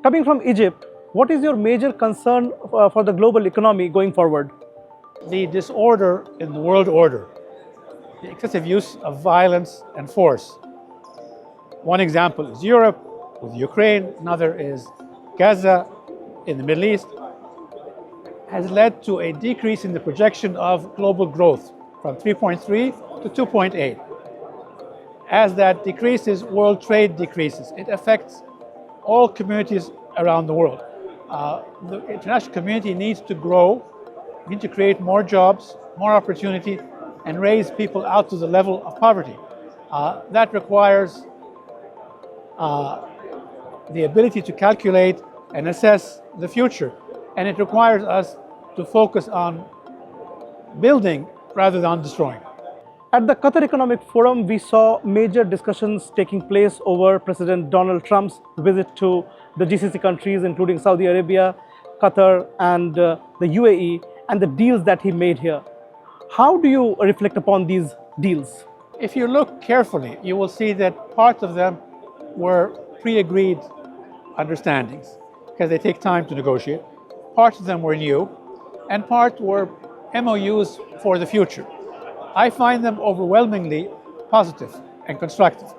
Coming from Egypt, what is your major concern for the global economy going forward? The disorder in the world order, the excessive use of violence and force. One example is Europe with Ukraine, another is Gaza in the Middle East, has led to a decrease in the projection of global growth from 3.3 to 2.8. As that decreases, world trade decreases. It affects all communities around the world. The international community needs to grow, needs to create more jobs, more opportunity, and raise people out to the level of poverty. That requires the ability to calculate and assess the future. And it requires us to focus on building rather than destroying. At the Qatar Economic Forum, we saw major discussions taking place over President Donald Trump's visit to the GCC countries, including Saudi Arabia, Qatar, and the UAE, and the deals that he made here. How do you reflect upon these deals? If you look carefully, you will see that parts of them were pre-agreed understandings, because they take time to negotiate. Parts of them were new, and parts were MOUs for the future. I find them overwhelmingly positive and constructive.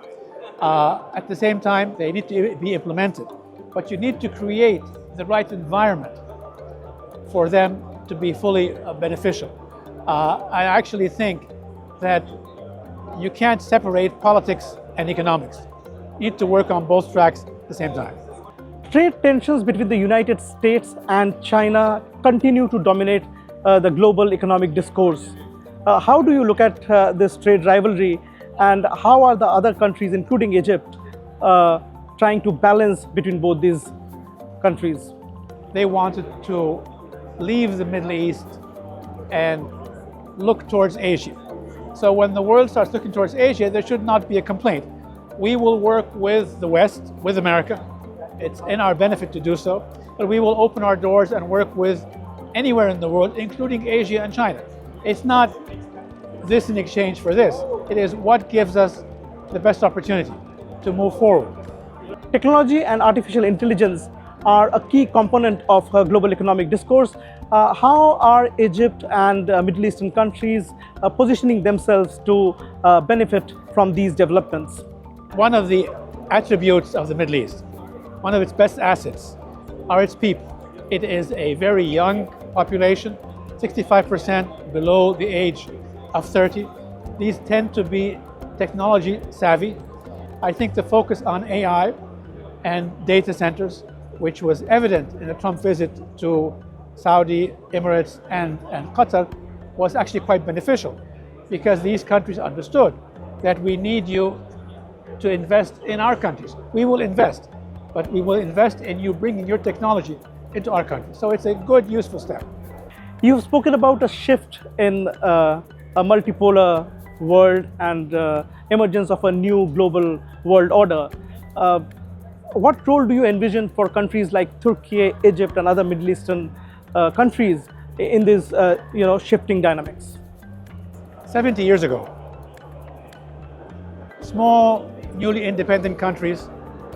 At the same time, they need to be implemented, but you need to create the right environment for them to be fully beneficial. I actually think that you can't separate politics and economics. You need to work on both tracks at the same time. Trade tensions between the United States and China continue to dominate the global economic discourse. How do you look at this trade rivalry, and how are the other countries, including Egypt, trying to balance between both these countries? They wanted to leave the Middle East and look towards Asia. So when the world starts looking towards Asia, there should not be a complaint. We will work with the West, with America. It's in our benefit to do so, but we will open our doors and work with anywhere in the world, including Asia and China. It's not this in exchange for this. It is what gives us the best opportunity to move forward. Technology and artificial intelligence are a key component of global economic discourse. How are Egypt and Middle Eastern countries positioning themselves to benefit from these developments? One of the attributes of the Middle East, one of its best assets, are its people. It is a very young population, 65% below the age of 30. These tend to be technology savvy. I think the focus on AI and data centers, which was evident in the Trump visit to Saudi, Emirates, and Qatar, was actually quite beneficial, because these countries understood that we need you to invest in our countries. We will invest, but we will invest in you bringing your technology into our country. So it's a good, useful step. You've spoken about a shift in a multipolar world and emergence of a new global world order. What role do you envision for countries like Turkey, Egypt, and other Middle Eastern countries in these shifting dynamics? 70 years ago, small, newly independent countries,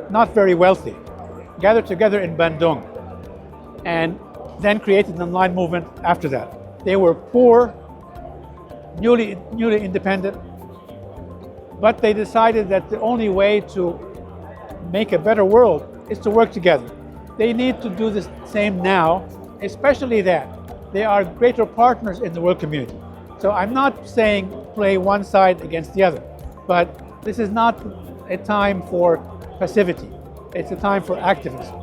not very wealthy, gathered together in Bandung and then created an online movement after that. They were poor, newly independent, but they decided that the only way to make a better world is to work together. They need to do the same now, especially that they are greater partners in the world community. So I'm not saying play one side against the other, but this is not a time for passivity. It's a time for activism.